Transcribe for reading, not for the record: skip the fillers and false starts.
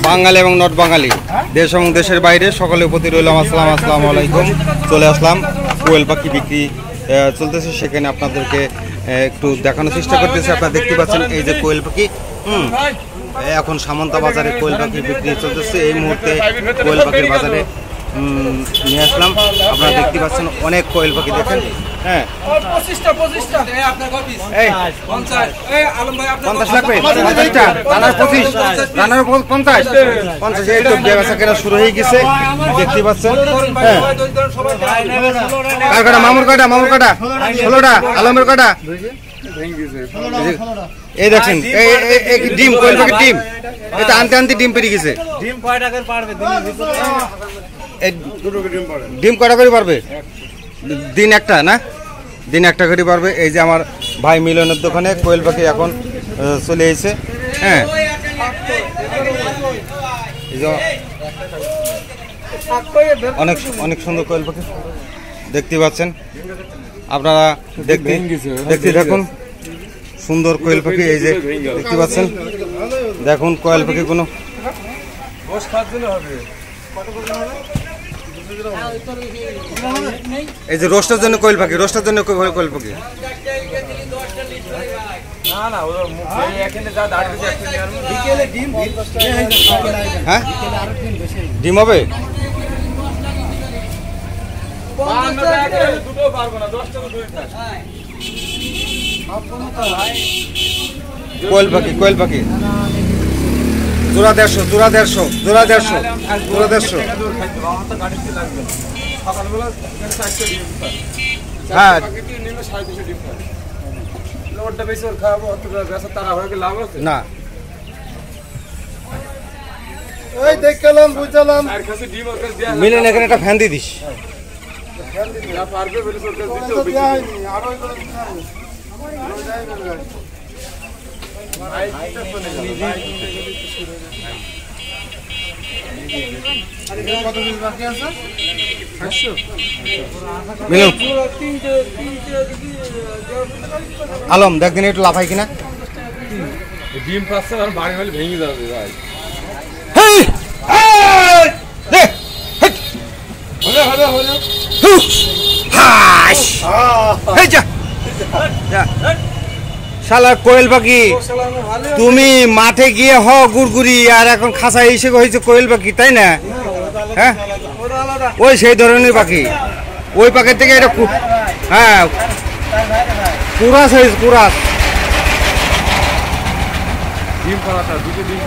বাঙালি এবং নট বাঙালি, দেশ এবং দেশের বাইরে সকলের প্রতি রইলাম আসসালামু আলাইকুম। চলে আসলাম কোয়েল পাখি বিক্রি চলতেছে, সেখানে আপনাদেরকে একটু দেখানোর চেষ্টা করতেছি। আপনারা দেখতে পাচ্ছেন এই যে কোয়েল পাখি, এখন সামন্তা বাজারে কোয়েল পাখি বিক্রি চলতেছে। এই মুহূর্তে কোয়েল পাখির বাজারে নিয়ে আসলাম। আপনারা দেখতে পাচ্ছেন অনেক কোয়েল পাখি, দেখেন। হ্যাঁ, 50 লাগবে, 50টা রানার 25, রানার 50, এই তো ব্যবসা কেনা শুরু হয়ে গেছে, দেখতে পাচ্ছেন। হ্যাঁ, কার কাটা? মামুর কাটা, মামুর কাটা 16টা, আলমের কাটা। এই দেখছেন এই ডিম, কোয়েল পাখির ডিম, এটা আনতে আনতে ডিম পেরিয়ে গেছে। ডিম কয়টা করে পারবে? ডিম কয়টা করে পারবে? দিন একটা না, দিন একটা করে পারবে। এই যে আমার ভাই মিলনের দোকানে কোয়েল পাখি এখন চলে এসেছে। হ্যাঁ, অনেক অনেক সুন্দর কোয়েল পাখি দেখতে পাচ্ছেন আপনারা। দেখতে দেখুন সুন্দর কোয়েল পাখি, এই যে দেখতে পাচ্ছেন। দেখুন কোয়েল পাখি কোনো এই যে রোস্টের জন্য কোয়েল পাখি, রোস্টের জন্য কোয়েল পাখি। হ্যাঁ, ডিম হবে। কোয়েল পাখি, কোয়েল পাখি জোড়া 150, জোড়া 150, জোড়া 150, জোড়া 150। হ্যাঁ, না মিলেন এখানে একটা ফ্যান দিয়ে দিস। আলম দেখদিন একটু লাফাই কিনা। ডিম পাচ্ছে আর বাড়ি হলে ভেঙে যাবে ভাই। শালা কোয়েল পাখি, তুমি মাঠে গিয়ে হ গুড়গুড়ি, আর এখন খাঁচা হিসেবে হয়েছে কোয়েল পাখি, তাই না? হ্যাঁ, ওই সেই ধরনের পাখি, ওই পাখির থেকে এটা। হ্যাঁ, কুরাস হয়েছে, কুরাস। ডিম পাড়াটা দুটো ডিম